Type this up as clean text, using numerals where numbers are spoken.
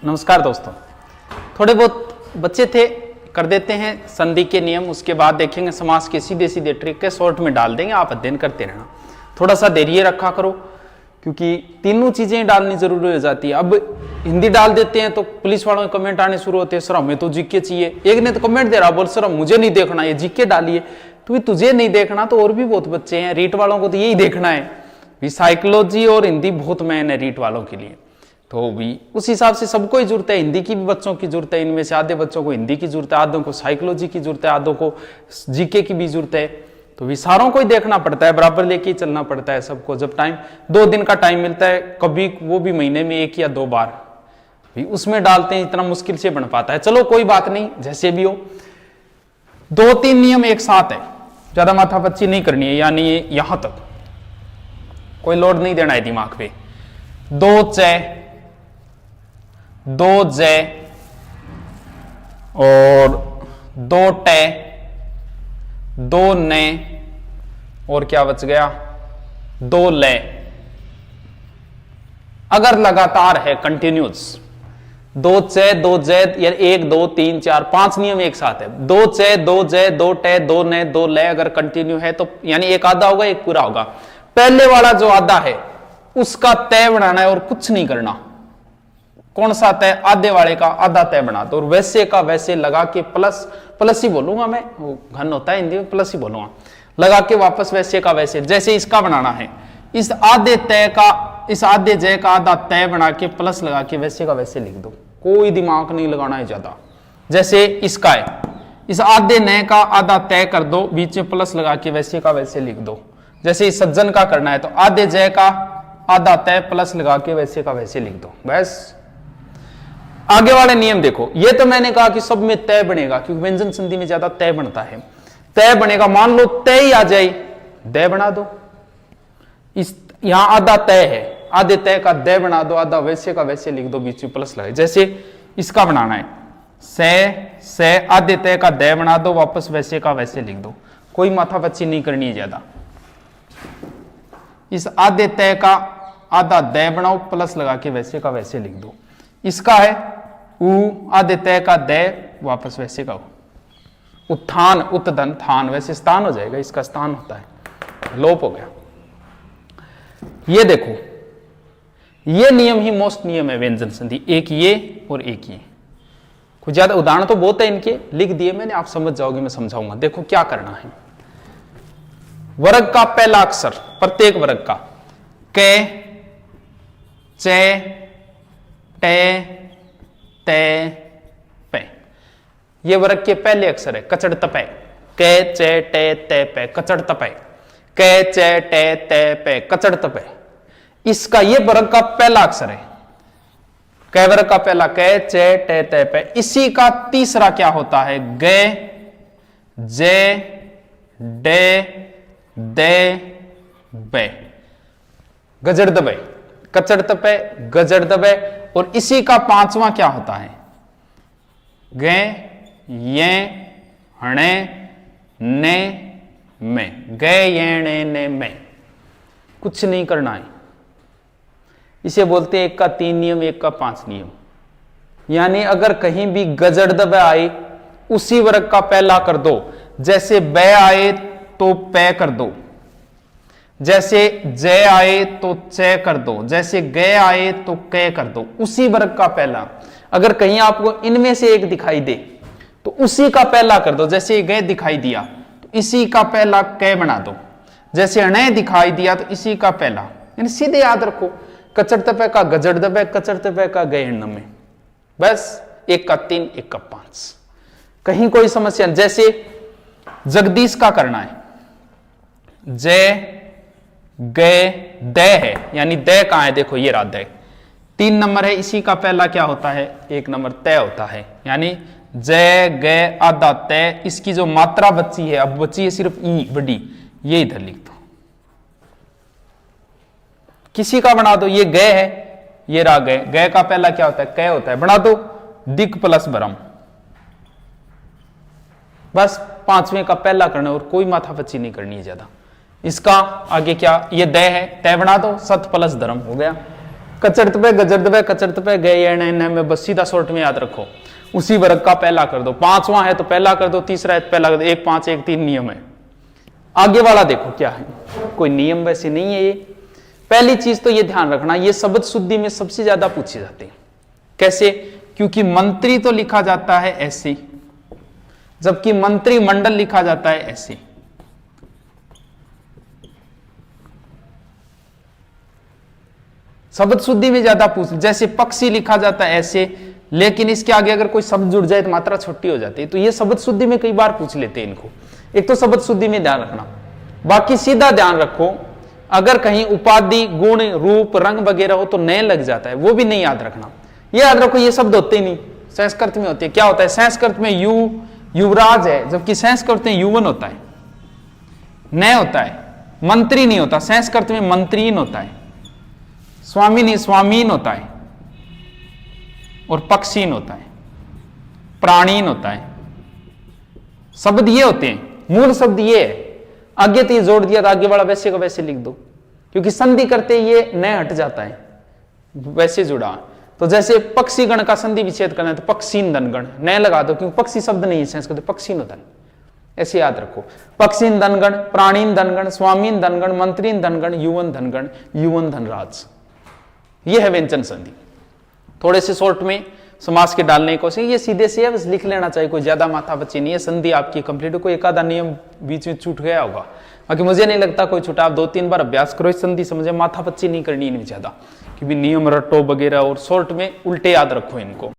नमस्कार दोस्तों, थोड़े बहुत बच्चे थे कर देते हैं संधि के नियम, उसके बाद देखेंगे समास के सीधे सीधे ट्रिक के शॉर्ट में डाल देंगे। आप अध्ययन करते रहना, थोड़ा सा धैर्य रखा करो क्योंकि तीनों चीजें डालनी जरूरी हो जाती है। अब हिंदी डाल देते हैं तो पुलिस वालों के कमेंट आने शुरू होते हैं, सर हमें तो जीके चाहिए। एक ने तो कमेंट दे रहा, बोल सर मुझे नहीं देखना, ये जीके डालिए। तो तुझे नहीं देखना तो और भी बहुत बच्चे हैं, रीट वालों को तो यही देखना है। साइकोलॉजी और हिंदी बहुत मेन है रीट वालों के लिए, तो भी उस हिसाब से सबको ही जरूरत है। हिंदी की भी बच्चों की जरूरत है, इनमें से आधे बच्चों को हिंदी की जरूरत है, आधों को साइकोलॉजी की जरूरत है, आधों को जीके की भी जरूरत है। तो भी सारों को ही देखना पड़ता है, बराबर लेके ही चलना पड़ता है सबको। जब टाइम 2 दिन का टाइम मिलता है, कभी वो भी महीने में 1 या 2 बार भी उसमें डालते हैं, इतना मुश्किल से बन पाता है। चलो कोई बात नहीं, जैसे भी हो। 2-3 नियम एक साथ है, ज्यादा माथापच्ची नहीं करनी है, यानी यहां तक कोई लोड नहीं देना है दिमाग पे। 2 चे 2 जे और 2 टे 2 ने और क्या बच गया 2 ले। अगर लगातार है कंटिन्यूस 2 चे 2 जे या 1 2 3 4 5 नियम एक साथ है। 2 चे 2 जे 2 टे 2 ने 2 ले अगर कंटिन्यू है तो यानी एक आधा होगा, एक पूरा होगा। पहले वाला जो आधा है उसका तय बनाना है और कुछ नहीं करना। कौन सा तय? आधे वाले का आधा तय बना दो और वैसे का वैसे लगा के प्लस ही बोलूंगा मैं, वो घन होता है हिंदी में, प्लस ही बोलूंगा, लगा के वापस वैसे का वैसे। जैसे इसका बनाना है, इस आधे तय का, इस आधे जय का आधा तय बना के प्लस लगा के वैसे का वैसे लिख दो, कोई दिमाग नहीं लगाना है ज्यादा। जैसे इसका है, इस आधे नए का आधा तय कर दो, बीच में प्लस लगा के वैसे का वैसे लिख दो। जैसे इस सज्जन का करना है तो आधे जय का आधा तय प्लस लगा के वैसे का वैसे लिख दो, बस। आगे वाले नियम देखो, ये तो मैंने कहा कि सब में तय बनेगा क्योंकि व्यंजन संधि में ज्यादा तय बनता है। तय बनेगा, मान लो तय ही आ जाए, दय बना दो। इस यहां आधा तय है, आधे तय का दय बना दो, आधा वैसे का वैसे लिख दो, बीच में प्लस लगे। जैसे इसका बनाना है, से आधे तय का दय बना दो, वापस वैसे का वैसे लिख दो, कोई माथापच्ची नहीं करनी है ज्यादा। इस आधे तय का आधा दय बनाओ, प्लस लगा के वैसे का वैसे लिख दो। इसका है आधे तय का दय, वापस वैसे का उत्थान, उत्तधन थान, वैसे स्थान हो जाएगा, इसका स्थान होता है, लोप हो गया। ये देखो, ये नियम ही मोस्ट नियम है व्यंजन संधि, एक ये और एक ये। कुछ ज्यादा उदाहरण तो बहुत है इनके, लिख दिए मैंने, आप समझ जाओगे, मैं समझाऊंगा। देखो क्या करना है। वर्ग का पहला अक्षर, प्रत्येक वर्ग का, क चे टे ते पे, ये वर्ग के पहले अक्षर है। कचड़ तपे, क चे टे ते पे, कचड़ तपे, क चे टे ते पे, कचड़ तपे। इसका ये वर्ग का पहला अक्षर है, क वर्ग का पहला, क चे टे ते पे। इसी का तीसरा क्या होता है? गे जे डे दे बे, गजड़ दबे, कचड़ तपे, गजड़ दबे। और इसी का पांचवा क्या होता है? गे ये हणे ने में, गे ये ने में। कुछ नहीं करना है, इसे बोलते हैं 1 का 3 नियम, 1 का 5 नियम। यानी अगर कहीं भी गजड़ दबे आए, उसी वर्ग का पहला कर दो। जैसे बै आए तो पै कर दो, जैसे जय आए तो चे कर दो, जैसे गए आए तो कै कर दो, उसी वर्ग का पहला। अगर कहीं आपको इनमें से एक दिखाई दे तो उसी का पहला कर दो। जैसे गए दिखाई दिया तो इसी का पहला कै बना दो, जैसे अणय दिखाई दिया तो इसी का पहला। यानी सीधे याद रखो, कचड़ तपे का गजड़ दबे, कचड़ तपे का गए में, बस। 1 का 3, 1 का 5, कहीं कोई समस्या। जैसे जगदीश का करना है, जय गए दय है, यानी दय कहां है? देखो ये रहा दय, 3 नंबर है। इसी का पहला क्या होता है? 1 नंबर तय होता है, यानी जय गए आधा तय। इसकी जो मात्रा बची है, अब बची है सिर्फ ई बड़ी, ये इधर लिख दो। किसी का बना दो, ये गए है, ये रहा गए, गए का पहला क्या होता है? कै होता है, बना दो दिक प्लस भरम, बस। 5वें का पहला करना और कोई माथापच्ची नहीं करनी है ज्यादा। इसका आगे क्या? ये दय है, तय बना दो, सत प्लस धर्म हो गया। कचड़त पे गजरत पे कचड़त पे गए एन में बस सीधा शॉर्ट में याद रखो। उसी वर्ग का पहला कर दो, 5वां है तो पहला कर दो, तीसरा है तो पहला कर दो। 1 5 1 3 नियम है। आगे वाला देखो क्या है, कोई नियम वैसे नहीं है ये। पहली चीज तो ये ध्यान रखना, ये शब्द शुद्धि में सबसे ज्यादा पूछे जाते हैं। कैसे? क्योंकि मंत्री तो लिखा जाता है ऐसे, जबकि मंत्रिमंडल लिखा जाता है ऐसे। शब्द शुद्धि में ज्यादा पूछ, जैसे पक्षी लिखा जाता है ऐसे, लेकिन इसके आगे अगर कोई शब्द जुड़ जाए तो मात्रा छोटी हो जाती है। तो ये शब्द शुद्धि में कई बार पूछ लेते हैं इनको। एक तो शब्द शुद्धि में ध्यान रखना, बाकी सीधा ध्यान रखो, अगर कहीं उपाधि गुण रूप रंग वगैरह हो तो नए लग जाता है, वो भी नहीं याद रखना। ये याद रखो ये शब्द होते ही नहीं, संस्कृत में होते हैं। क्या होता है संस्कृत में? युवराज है, जबकि संस्कृत में युवन होता है, नए होता है, मंत्री नहीं होता। संस्कृत में मंत्रीन होता है, स्वामिनी स्वामीन होता है, और पक्षीन होता है, प्राणीन होता है। शब्द ये होते हैं, मूल शब्द ये है। आगे तो ये जोड़ दिया, तो आगे वाला वैसे का वैसे लिख दो, क्योंकि संधि करते ये नए हट जाता है, वैसे जुड़ा। तो जैसे पक्षी गण का संधि विच्छेद करना है तो पक्षीन धनगण नए लगा दो, क्योंकि पक्षी शब्द नहीं है संस्कृत, पक्षीन होता है। ऐसे याद रखो, पक्षीन धनगण, प्राणीन धनगण, स्वामीन धनगण, मंत्रीन धनगण, युवन धनगण, युवन धनराज। ये है व्यंजन संधि। थोड़े से शॉर्ट में समास के डालने की कोशिश, ये सीधे से है, बस लिख लेना चाहिए, कोई ज्यादा माथा बच्ची नहीं है। संधि आपकी कंप्लीट हो, कोई एक आधा नियम बीच में छूट गया होगा, बाकी मुझे नहीं लगता कोई छूटा। आप 2-3 बार अभ्यास करो इस संधि समझे, माथा बच्ची नहीं करनी इनमें ज्यादा, क्योंकि नियम रटो वगैरह, और शॉर्ट में उल्टे याद रखो इनको।